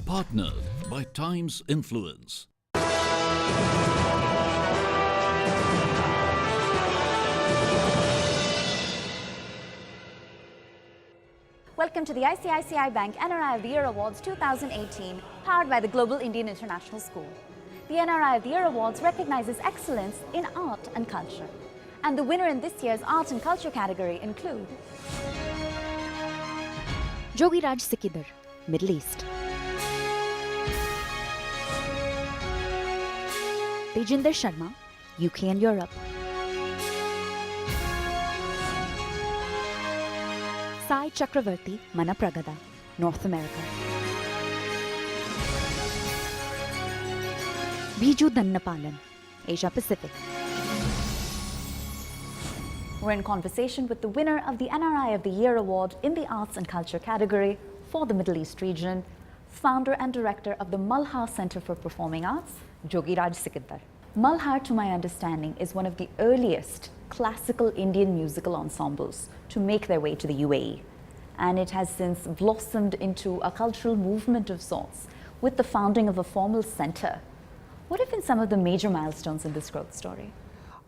Partnered by Times Influence. Welcome to the ICICI Bank NRI of the Year Awards 2018, powered by the Global Indian International School. The NRI of the Year Awards recognizes excellence in art and culture. And the winner in this year's Art and Culture category include Jogiraj Sikidar, Middle East. Tejinder Sharma, UK and Europe. Sai Chakravarti, Manapragada, North America. Biju Dannapalan, Asia Pacific. We're in conversation with the winner of the NRI of the Year Award in the Arts and Culture category for the Middle East region, founder and director of the Malhar Center for Performing Arts, Jogiraj Sikidar. Malhar, to my understanding, is one of the earliest classical Indian musical ensembles to make their way to the UAE. And it has since blossomed into a cultural movement of sorts with the founding of a formal center. What have been some of the major milestones in this growth story?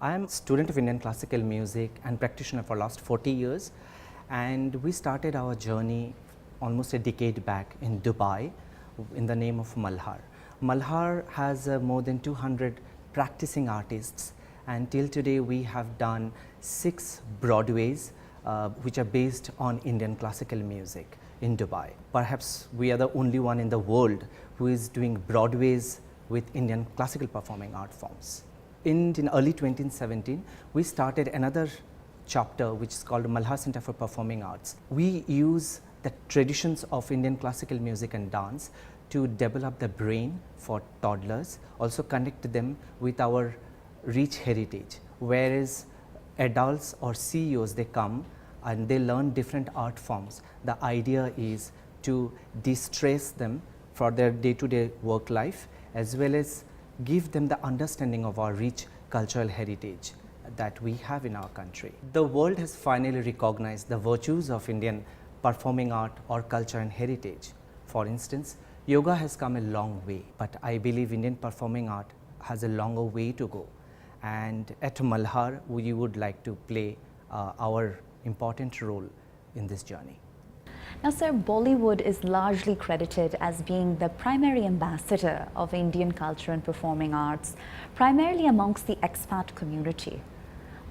I am a student of Indian classical music and practitioner for last 40 years. And we started our journey almost a decade back in Dubai in the name of Malhar. Malhar has more than 200 practicing artists, and till today we have done 6 Broadways which are based on Indian classical music in Dubai. Perhaps we are the only one in the world who is doing Broadways with Indian classical performing art forms. In early 2017, we started another chapter which is called Malhar Center for Performing Arts. We use the traditions of Indian classical music and dance to develop the brain for toddlers, also connect them with our rich heritage. Whereas adults or CEOs, they come and they learn different art forms. The idea is to de-stress them for their day-to-day work life, as well as give them the understanding of our rich cultural heritage that we have in our country. The world has finally recognized the virtues of Indian performing art or culture and heritage. For instance, yoga has come a long way, but I believe Indian performing art has a longer way to go. And at Malhar, we would like to play our important role in this journey. Now, sir, Bollywood is largely credited as being the primary ambassador of Indian culture and performing arts, primarily amongst the expat community.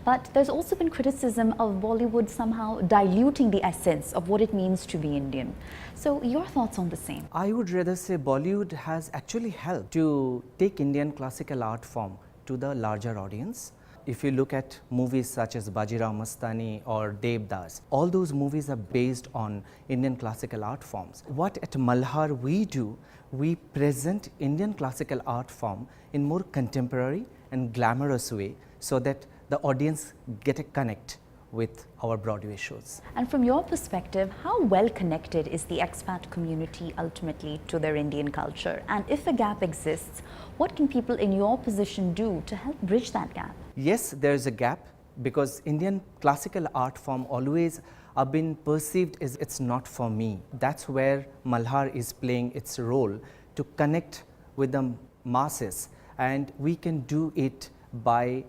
But there's also been criticism of Bollywood somehow diluting the essence of what it means to be Indian. So your thoughts on the same? I would rather say Bollywood has actually helped to take Indian classical art form to the larger audience. If you look at movies such as Bajirao Mastani or Devdas, all those movies are based on Indian classical art forms. What at Malhar we do, we present Indian classical art form in more contemporary and glamorous way so that the audience get a connect with our Broadway shows. And from your perspective, how well connected is the expat community ultimately to their Indian culture? And if a gap exists, what can people in your position do to help bridge that gap? Yes, there is a gap because Indian classical art form always have been perceived as it's not for me. That's where Malhar is playing its role to connect with the masses, and we can do it by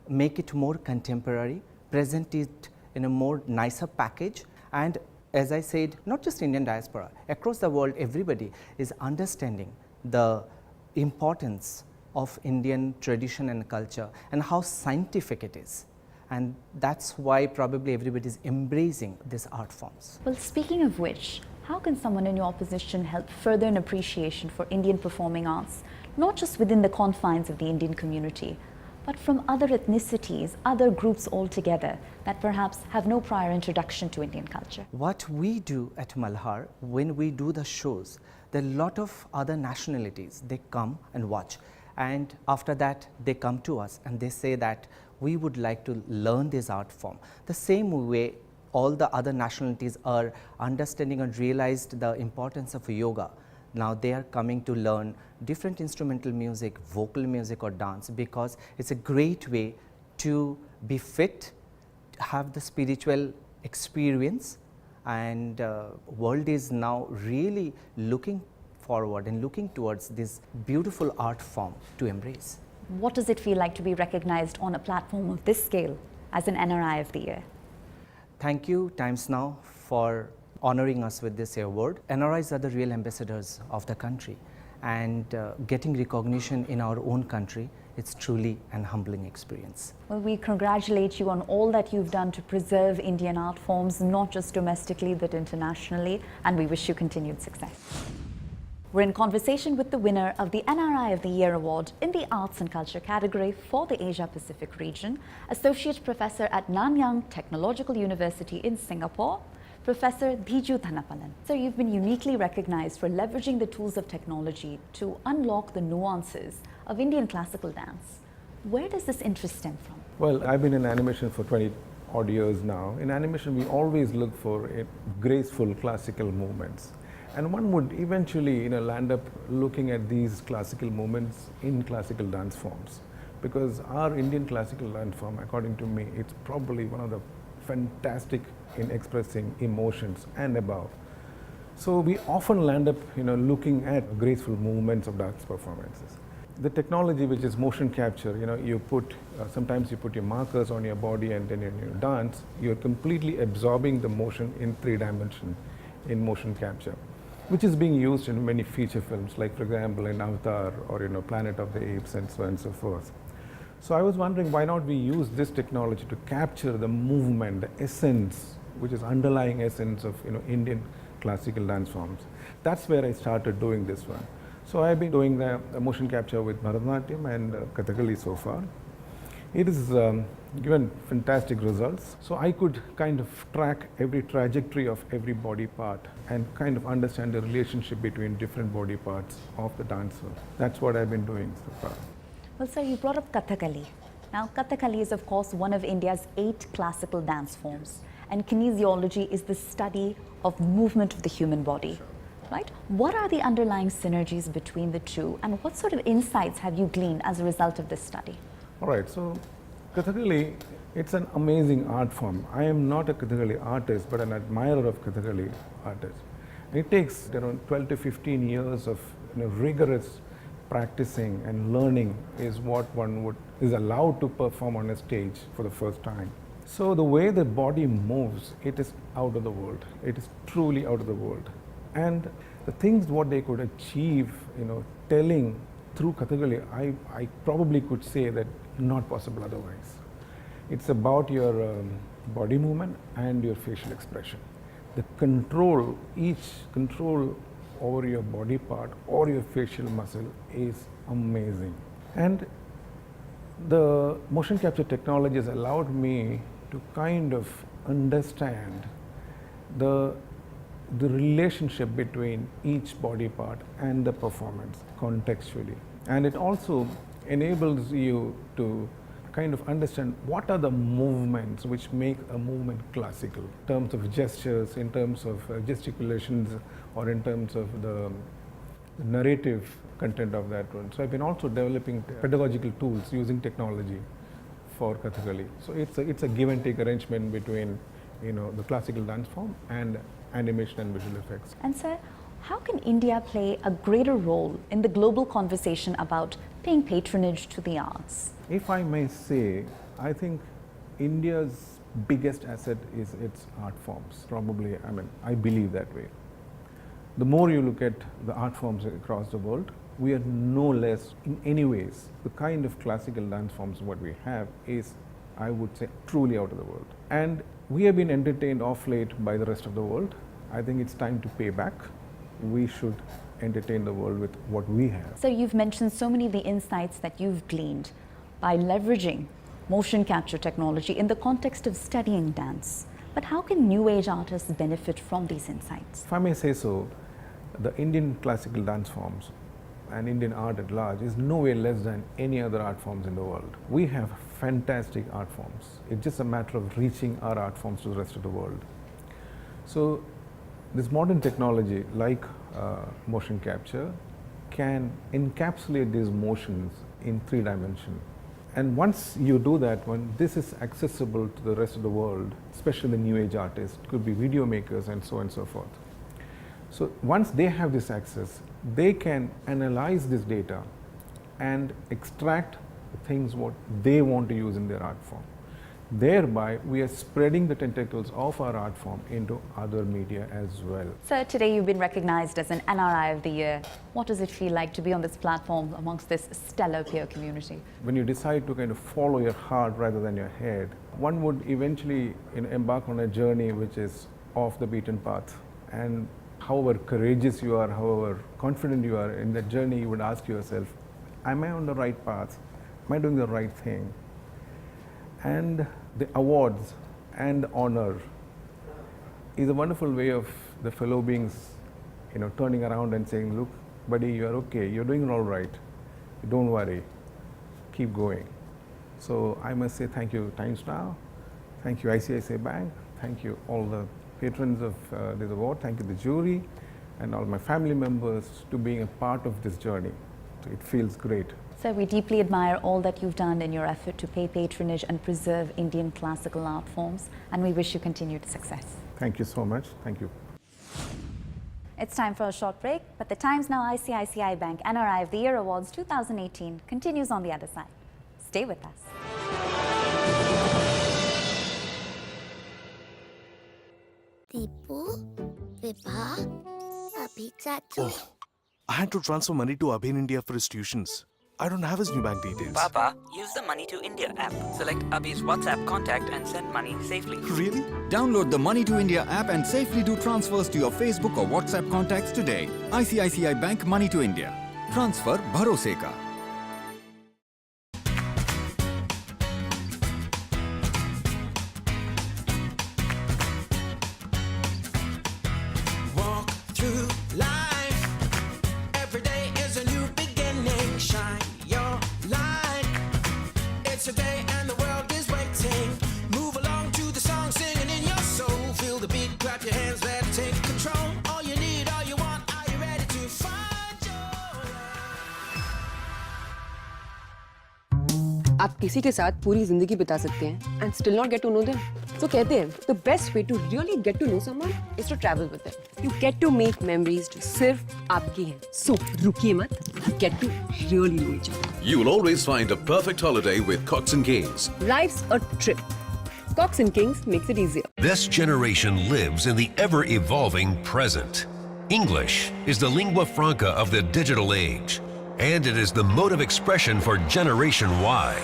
make it more contemporary, present it in a more nicer package, and as I said, not just Indian diaspora, across the world everybody is understanding the importance of Indian tradition and culture and how scientific it is. And that's why probably everybody is embracing these art forms. Well, speaking of which, how can someone in your position help further an appreciation for Indian performing arts, not just within the confines of the Indian community, but from other ethnicities, other groups altogether that perhaps have no prior introduction to Indian culture? What we do at Malhar, when we do the shows, there are a lot of other nationalities, they come and watch, and after that they come to us and they say that we would like to learn this art form. The same way all the other nationalities are understanding and realized the importance of yoga. Now they are coming to learn different instrumental music, vocal music or dance, because it's a great way to be fit, have the spiritual experience, and world is now really looking forward and looking towards this beautiful art form to embrace. What does it feel like to be recognized on a platform of this scale as an NRI of the Year? Thank you, Times Now, for honoring us with this award. NRIs are the real ambassadors of the country, and getting recognition in our own country, it's truly an humbling experience. Well, we congratulate you on all that you've done to preserve Indian art forms, not just domestically but internationally, and we wish you continued success. We're in conversation with the winner of the NRI of the Year Award in the Arts and Culture category for the Asia Pacific region, Associate Professor at Nanyang Technological University in Singapore, Professor Biju Dhanapalan. So you've been uniquely recognized for leveraging the tools of technology to unlock the nuances of Indian classical dance. Where does this interest stem from? Well, I've been in animation for 20 odd years now. In animation, we always look for graceful classical movements. And one would eventually land up looking at these classical movements in classical dance forms. Because our Indian classical dance form, according to me, it's probably one of the fantastic in expressing emotions and above. So we often land up looking at graceful movements of dance performances. The technology, which is motion capture, you put, sometimes you put your markers on your body, and then in your dance, you're completely absorbing the motion in 3 dimensions in motion capture, which is being used in many feature films, like for example in Avatar or Planet of the Apes and so on and so forth. So I was wondering, why not we use this technology to capture the movement, the essence, which is underlying essence of Indian classical dance forms. That's where I started doing this one. So I've been doing the motion capture with Bharatanatyam and Kathakali so far. It has given fantastic results. So I could kind of track every trajectory of every body part and kind of understand the relationship between different body parts of the dancer. That's what I've been doing so far. Well, sir, you brought up Kathakali. Now, Kathakali is, of course, one of India's 8 classical dance forms. And kinesiology is the study of movement of the human body. Right? What are the underlying synergies between the two, and what sort of insights have you gleaned as a result of this study? All right, so Kathakali, it's an amazing art form. I am not a Kathakali artist, but an admirer of Kathakali artists. It takes around 12 to 15 years of rigorous practicing and learning is what one is allowed to perform on a stage for the first time. So the way the body moves, it is out of the world. It is truly out of the world. And the things what they could achieve, telling through Kathakali, I probably could say that not possible otherwise. It's about your body movement and your facial expression. The control, each control over your body part or your facial muscle is amazing. And the motion capture technology has allowed me to kind of understand the relationship between each body part and the performance contextually. And it also enables you to kind of understand what are the movements which make a movement classical, in terms of gestures, in terms of gesticulations, or in terms of the narrative content of that one. So I've been also developing pedagogical tools using technology for Kathakali. So it's a give and take arrangement between the classical dance form and animation and visual effects. And sir, how can India play a greater role in the global conversation about paying patronage to the arts? If I may say, I think India's biggest asset is its art forms. Probably, I believe that way. The more you look at the art forms across the world, we are no less in any ways. The kind of classical dance forms what we have is, I would say, truly out of the world. And we have been entertained off late by the rest of the world. I think it's time to pay back. We should entertain the world with what we have. So you've mentioned so many of the insights that you've gleaned by leveraging motion capture technology in the context of studying dance. But how can new age artists benefit from these insights? If I may say so, the Indian classical dance forms and Indian art at large is no way less than any other art forms in the world. We have fantastic art forms. It's just a matter of reaching our art forms to the rest of the world. So this modern technology like motion capture can encapsulate these motions in 3 dimensions. And once you do that, when this is accessible to the rest of the world, especially the new age artists, could be video makers and so on and so forth. So once they have this access, they can analyze this data and extract the things what they want to use in their art form. Thereby, we are spreading the tentacles of our art form into other media as well. Sir, today you've been recognized as an NRI of the Year. What does it feel like to be on this platform amongst this stellar peer community? When you decide to kind of follow your heart rather than your head, one would eventually embark on a journey which is off the beaten path. And however courageous you are, however confident you are in that journey, you would ask yourself, am I on the right path? Am I doing the right thing? And the awards and honor is a wonderful way of the fellow beings, turning around and saying, look, buddy, you're okay, you're doing all right. Don't worry, keep going. So I must say thank you Times Now, thank you ICICI Bank, thank you all the patrons of this award, thank you the jury and all my family members to being a part of this journey. So it feels great. Sir, we deeply admire all that you've done in your effort to pay patronage and preserve Indian classical art forms, and we wish you continued success. Thank you so much. Thank you. It's time for a short break, but the Times Now ICICI Bank NRI of the Year Awards 2018 continues on the other side. Stay with us. Deepu, Vibha, Abhi Chachu. Oh, I had to transfer money to Abhi in India for his tuitions. I don't have his new bank details. Papa, use the Money to India app. Select Abhi's WhatsApp contact and send money safely. Really? Download the Money to India app and safely do transfers to your Facebook or WhatsApp contacts today. ICICI Bank Money to India. Transfer bharose ka. Walk through life. Every day is a new beginning. Shine your light. It's a day and the world is waiting. Move along to the song, singing in your soul. Feel the beat, clap your hands, let's take control. All you need, all you want, are you ready to find your way? आप किसी के साथ पूरी जिंदगी बिता सकते हैं and still not get to know them. तो कहते हैं the best way to really get to know someone is to travel with them. You get to make memories जो सिर्फ आपकी हैं. So रुकिए मत. Get to really know each other. You will always find a perfect holiday with Cox and Kings. Life's a trip. Cox and Kings makes it easier. This generation lives in the ever-evolving present. English is the lingua franca of the digital age, and it is the mode of expression for Generation Y.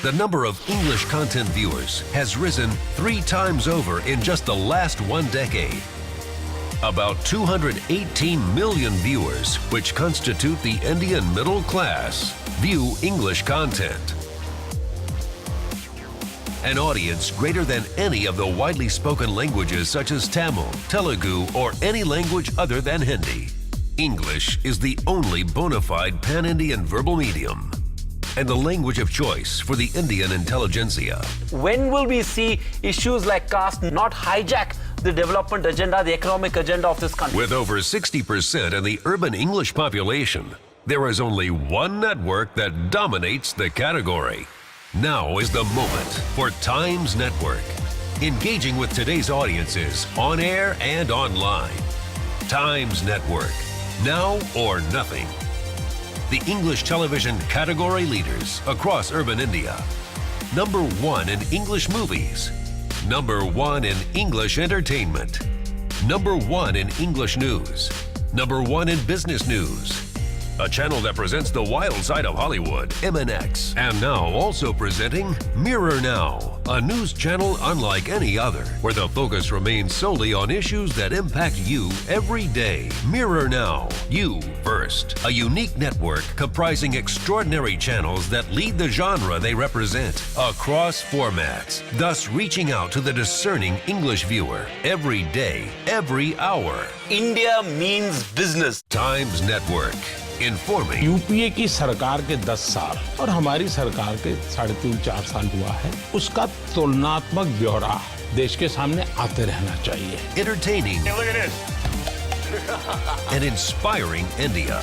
The number of English content viewers has risen 3 times over in just the last 1 decade. About 218 million viewers, which constitute the Indian middle class, view English content. An audience greater than any of the widely spoken languages such as Tamil, Telugu, or any language other than Hindi. English is the only bona fide pan-Indian verbal medium and the language of choice for the Indian intelligentsia. When will we see issues like caste not hijack the development agenda, the economic agenda of this country? With over 60% in the urban English population, there is only one network that dominates the category. Now is the moment for Times Network, engaging with today's audiences on air and online. Times Network, now or nothing. The English television category leaders across urban India. Number 1 in English movies. Number 1 in English entertainment. Number 1 in English news. Number 1 in business news. A channel that presents the wild side of Hollywood, MNX. And now also presenting Mirror Now. a news channel unlike any other, where the focus remains solely on issues that impact you every day. Mirror Now, You First, a unique network comprising extraordinary channels that lead the genre they represent across formats, thus reaching out to the discerning English viewer every day, every hour. India means business. Times Network, informing. UPA की सरकार के 10 साल और हमारी सरकार के 3.5-4 साल हुआ है, उसका तुलनात्मक ब्यौरा देश के सामने आते रहना चाहिए. Entertaining. And inspiring India.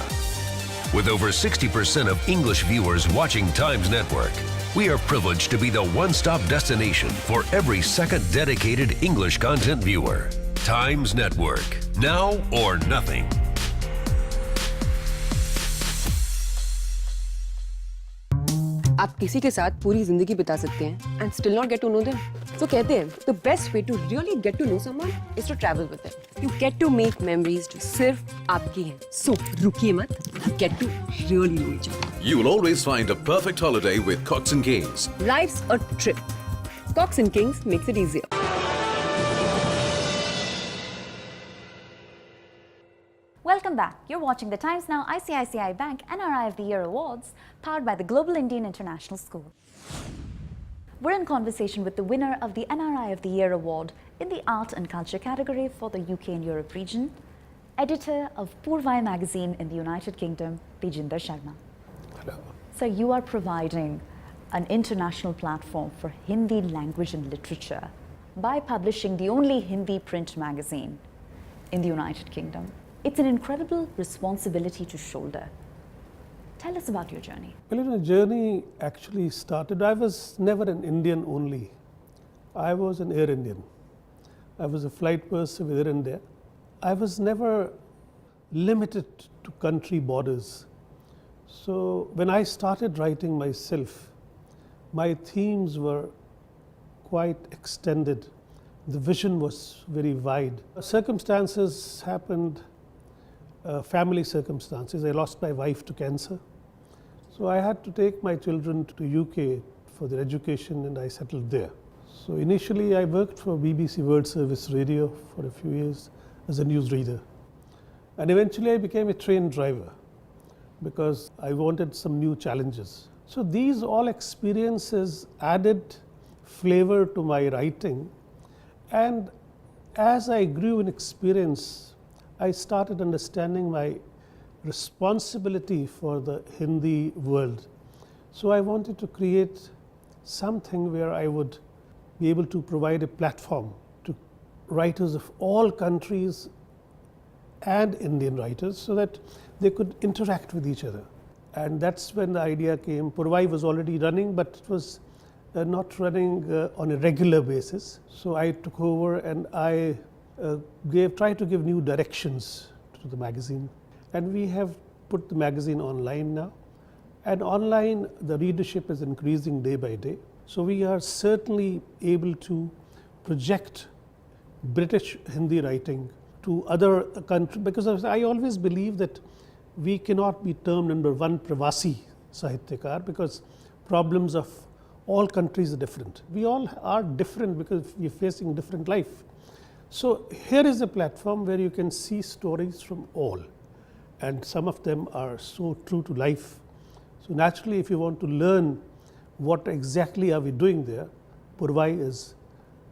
With over 60% of English viewers watching Times Network, we are privileged to be the one-stop destination for every second dedicated English content viewer. Times Network, now or nothing. आप किसी के साथ पूरी जिंदगी बिता सकते हैं and still not get to know them. So कहते हैं the best way to really get to know someone is to travel with them. You get to make memories जो सिर्फ आपकी हैं. So रुकिए मत. Get to really know each other. You will always find a perfect holiday with Cox and Kings. Life's a trip. Cox and Kings makes it easier. Welcome back. You're watching the Times Now ICICI Bank NRI of the Year Awards, powered by the Global Indian International School. We're in conversation with the winner of the NRI of the Year Award in the Art and Culture category for the UK and Europe region, editor of Purvai magazine in the United Kingdom, Tejinder Sharma. Hello. So you are providing an international platform for Hindi language and literature by publishing the only Hindi print magazine in the United Kingdom. It's an incredible responsibility to shoulder. Tell us about your journey. Well, the journey actually started, I was never an Indian only. I was an Air Indian. I was a flight person with Air India. I was never limited to country borders. So when I started writing myself, my themes were quite extended. The vision was very wide. Circumstances happened, family circumstances. I lost my wife to cancer. So I had to take my children to UK for their education, and I settled there. So initially I worked for BBC World Service Radio for a few years as a newsreader. And eventually I became a train driver because I wanted some new challenges. So these all experiences added flavor to my writing. And as I grew in experience, I started understanding my responsibility for the Hindi world. So I wanted to create something where I would be able to provide a platform to writers of all countries and Indian writers so that they could interact with each other. And that's when the idea came. Purvai was already running, but it was not running on a regular basis. So I took over and I tried to give new directions to the magazine. And we have put the magazine online now. And online, the readership is increasing day by day. So we are certainly able to project British Hindi writing to other countries, because I always believe that we cannot be termed number one Pravasi Sahityakar, because problems of all countries are different. We all are different because we are facing different life. So here is a platform where you can see stories from all, and some of them are so true to life. So naturally, if you want to learn what exactly are we doing there, Purvai is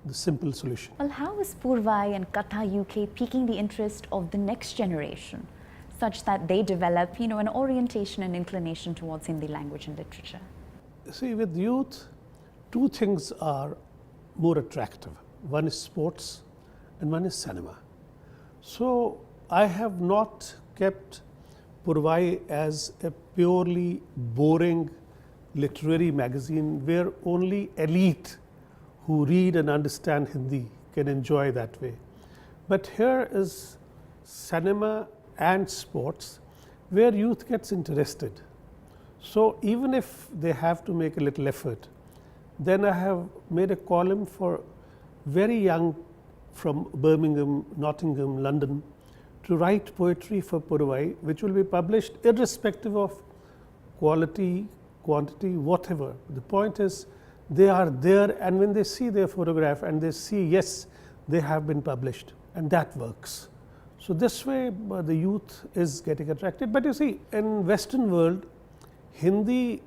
the simple solution. Well, how is Purvai and Katha UK piquing the interest of the next generation, such that they develop, an orientation and inclination towards Hindi language and literature? See, with youth, two things are more attractive. One is sports and one is cinema. So I have not kept Purvai as a purely boring literary magazine where only elite who read and understand Hindi can enjoy that way. But here is cinema and sports where youth gets interested. So even if they have to make a little effort, then I have made a column for very young from Birmingham, Nottingham, London to write poetry for Purvai, which will be published irrespective of quality, quantity, whatever. The point is they are there, and when they see their photograph and they see, yes, they have been published, and that works. So this way the youth is getting attracted. But you see, in Western world, Hindi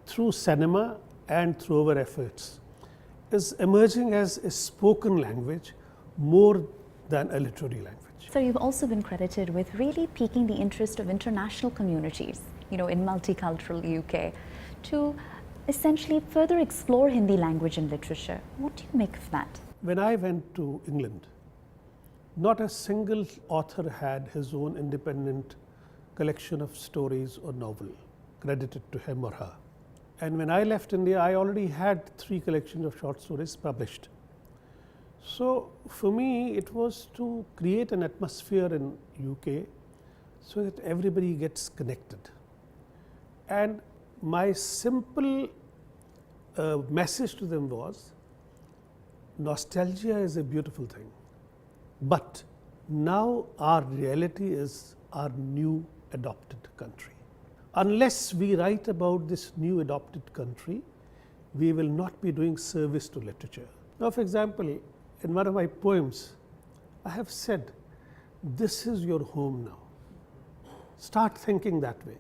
through cinema and through our efforts is emerging as a spoken language more than a literary language. So you've also been credited with really piquing the interest of international communities, in multicultural UK, to essentially further explore Hindi language and literature. What do you make of that? When I went to England, not a single author had his own independent collection of stories or novel credited to him or her. And when I left India, I already had 3 collections of short stories published. So for me, it was to create an atmosphere in UK so that everybody gets connected. And my simple message to them was, nostalgia is a beautiful thing, but now our reality is our new adopted country. Unless we write about this new adopted country, we will not be doing service to literature. Now, for example, in one of my poems, I have said, this is your home now. Start thinking that way.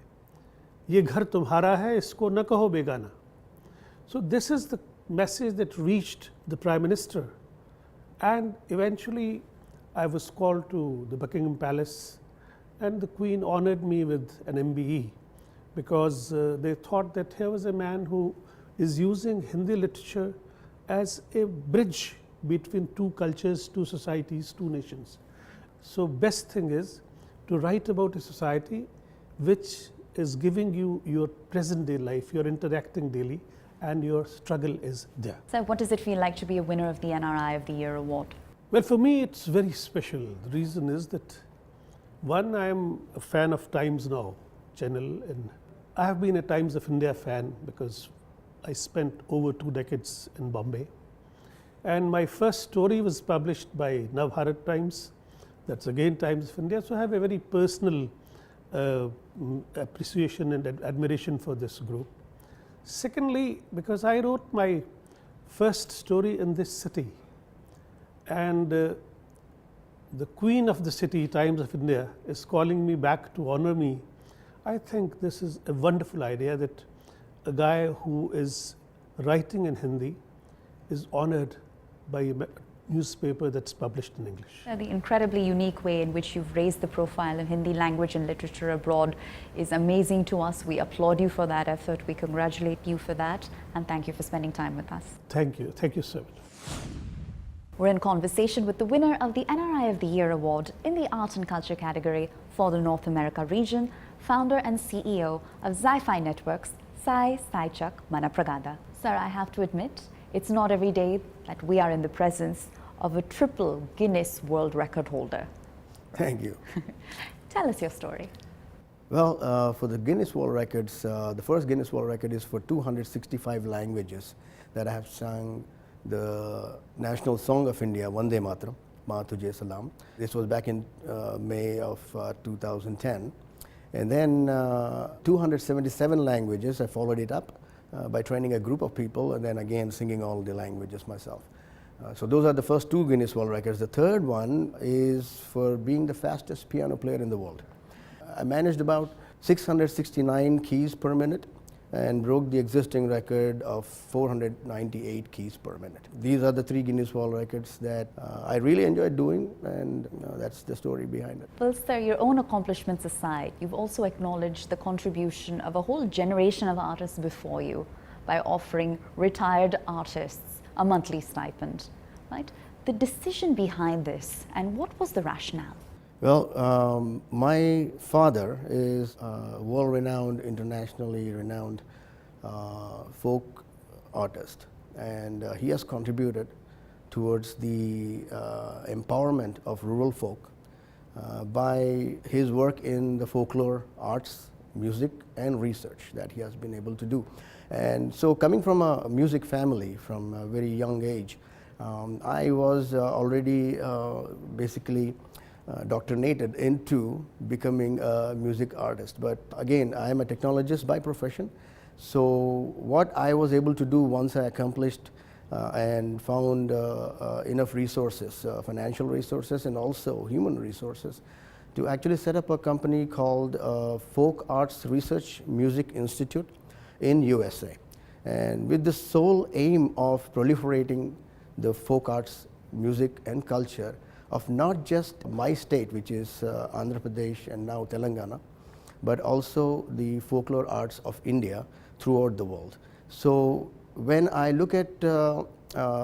ये घर तुम्हारा है, इसको न कहो बेगाना. So this is the message that reached the Prime Minister, and eventually I was called to the Buckingham Palace, and the Queen honored me with an MBE, because they thought that here was a man who is using Hindi literature as a bridge between 2 cultures, 2 societies, 2 nations. So best thing is to write about a society which is giving you your present day life, you're interacting daily, and your struggle is there. So what does it feel like to be a winner of the NRI of the Year award? Well, for me it's very special. The reason is that, one, I am a fan of Times Now channel, and I have been a Times of India fan because I spent over 2 decades in Bombay. And my first story was published by Navbharat Times, that's again Times of India, so I have a very personal appreciation and admiration for this group. Secondly, because I wrote my first story in this city, and the Queen of the city, Times of India, is calling me back to honor me. I think this is a wonderful idea, that a guy who is writing in Hindi is honored by a newspaper that's published in English. The incredibly unique way in which you've raised the profile of Hindi language and literature abroad is amazing to us. We applaud you for that effort. We congratulate you for that, and thank you for spending time with us. Thank you. Thank you so much. We're in conversation with the winner of the NRI of the Year award in the Art and Culture category for the North America region, founder and CEO of Zi-Fi Networks, Sai Saichak Manapragada. Sir, I have to admit, it's not every day that we are in the presence of a triple Guinness World Record holder. Thank you. Tell us your story. Well, for the Guinness World Records, the first Guinness World Record is for 265 languages that I have sung the national song of India, Vande Mataram, Ma Tujhe Salam. This was back in May of 2010. And then 277 languages, I followed it up by training a group of people and then again singing all the languages myself. So those are the first 2 Guinness World Records. The third one is for being the fastest piano player in the world. I managed about 669 keys per minute and broke the existing record of 498 keys per minute. These are the 3 Guinness World Records that I really enjoyed doing, and that's the story behind it. Well, sir, your own accomplishments aside, you've also acknowledged the contribution of a whole generation of artists before you by offering retired artists a monthly stipend, right? The decision behind this, and what was the rationale? Well, my father is a world-renowned, internationally renowned folk artist, and he has contributed towards the empowerment of rural folk by his work in the folklore arts, music, and research that he has been able to do. And so, coming from a music family from a very young age, I was already basically doctrinated into becoming a music artist. But again, I am a technologist by profession, So what I was able to do once I accomplished and found enough resources, financial resources and also human resources, to actually set up a company called Folk Arts Research Music Institute in USA, and with the sole aim of proliferating the folk arts, music and culture of not just my state, which is Andhra Pradesh and now Telangana, but also the folklore arts of India throughout the world. So when I look at a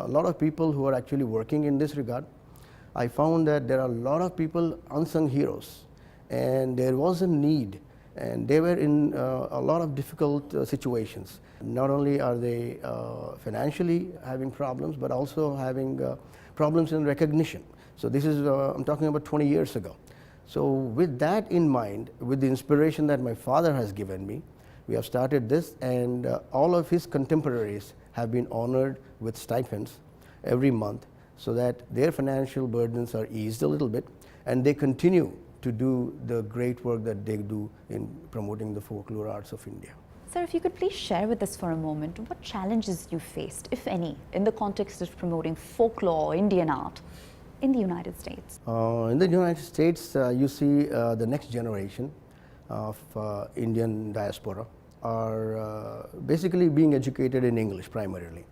lot of people who are actually working in this regard, I found that there are a lot of people, unsung heroes, and there was a need, and they were in a lot of difficult situations. Not only are they financially having problems, but also having problems in recognition. So this is, I'm talking about 20 years ago. So with that in mind, with the inspiration that my father has given me, we have started this, and all of his contemporaries have been honored with stipends every month, so that their financial burdens are eased a little bit, and they continue to do the great work that they do in promoting the folklore arts of India. Sir, if you could please share with us for a moment what challenges you faced, if any, in the context of promoting folklore or Indian art in the United States? In the United States, you see the next generation of Indian diaspora are basically being educated in English primarily.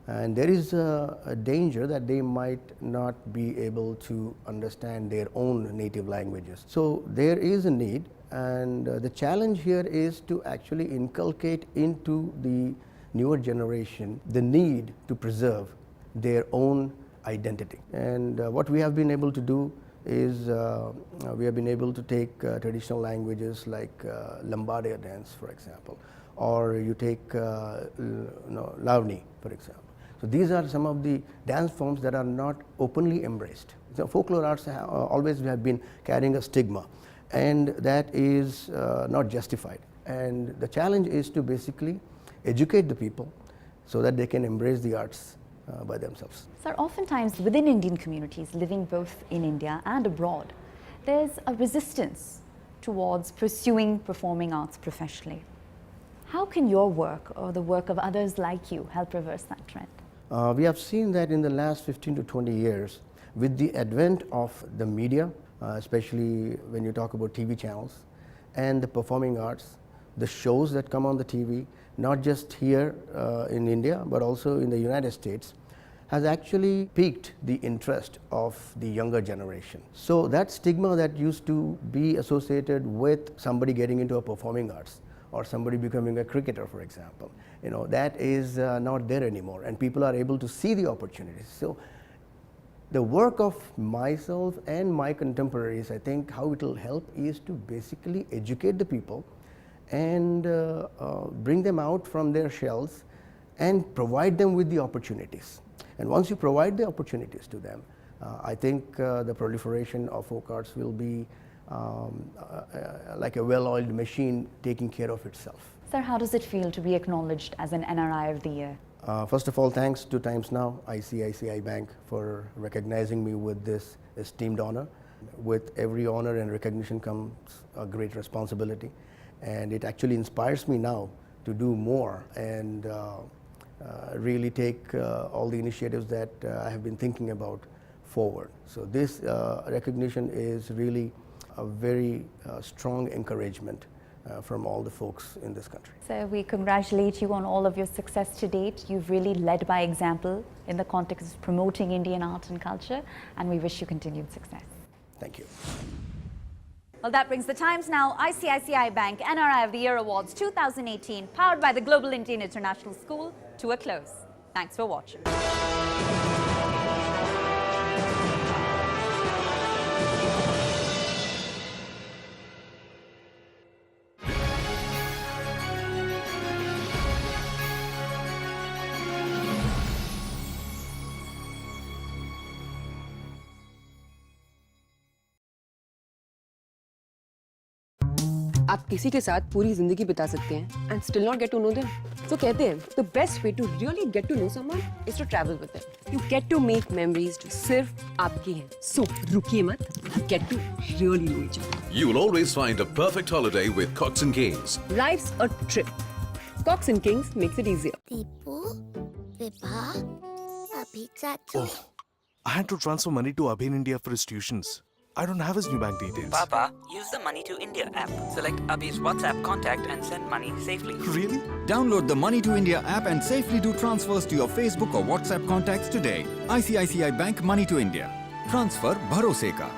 And there is a danger that they might not be able to understand their own native languages. So there is a need, and the challenge here is to actually inculcate into the newer generation the need to preserve their own identity. And what we have been able to do is we have been able to take traditional languages like Lambadia dance, for example, or you take Lavani, for example. So these are some of the dance forms that are not openly embraced. So folklore arts always have been carrying a stigma, and that is not justified. And the challenge is to basically educate the people so that they can embrace the arts by themselves. Sir, oftentimes within Indian communities living both in India and abroad, there's a resistance towards pursuing performing arts professionally. How can your work or the work of others like you help reverse that trend? We have seen that in the last 15 to 20 years, with the advent of the media, especially when you talk about TV channels, and the performing arts, the shows that come on the TV, not just here in India, but also in the United States, has actually piqued the interest of the younger generation. So that stigma that used to be associated with somebody getting into a performing arts, or somebody becoming a cricketer, for example, that is not there anymore, and people are able to see the opportunities. So the work of myself and my contemporaries, I think how it will help is to basically educate the people and bring them out from their shells and provide them with the opportunities. And once you provide the opportunities to them, I think the proliferation of folk arts will be like a well-oiled machine taking care of itself. Sir, how does it feel to be acknowledged as an NRI of the Year? First of all, thanks to Times Now, ICICI Bank, for recognizing me with this esteemed honor. With every honor and recognition comes a great responsibility, and it actually inspires me now to do more and really take all the initiatives that I have been thinking about forward. So this recognition is really a very strong encouragement from all the folks in this country. So we congratulate you on all of your success to date. You've really led by example in the context of promoting Indian art and culture, and we wish you continued success. Thank you. Well, that brings the Times Now ICICI Bank NRI of the Year Awards 2018, powered by the Global Indian International School, to a close. Thanks for watching. आप किसी के साथ पूरी जिंदगी बिता सकते हैं and still not get to know them. So कहते हैं the best way to really get to know someone is to travel with them. You get to make memories जो सिर्फ आपकी हैं. So रुकिए मत. Get to really know each other. You will always find a perfect holiday with Cox and Gaines. Life's a trip. Cox and Kings makes it easier. Tipu, Vibha, Abhi Chachu. Oh, I had to transfer money to Abhi in India for his tuitions. I don't have his new bank details. Papa, use the Money to India app. Select Abhi's WhatsApp contact and send money safely. Really? Download the Money to India app and safely do transfers to your Facebook or WhatsApp contacts today. ICICI Bank Money to India. Transfer bharose ka.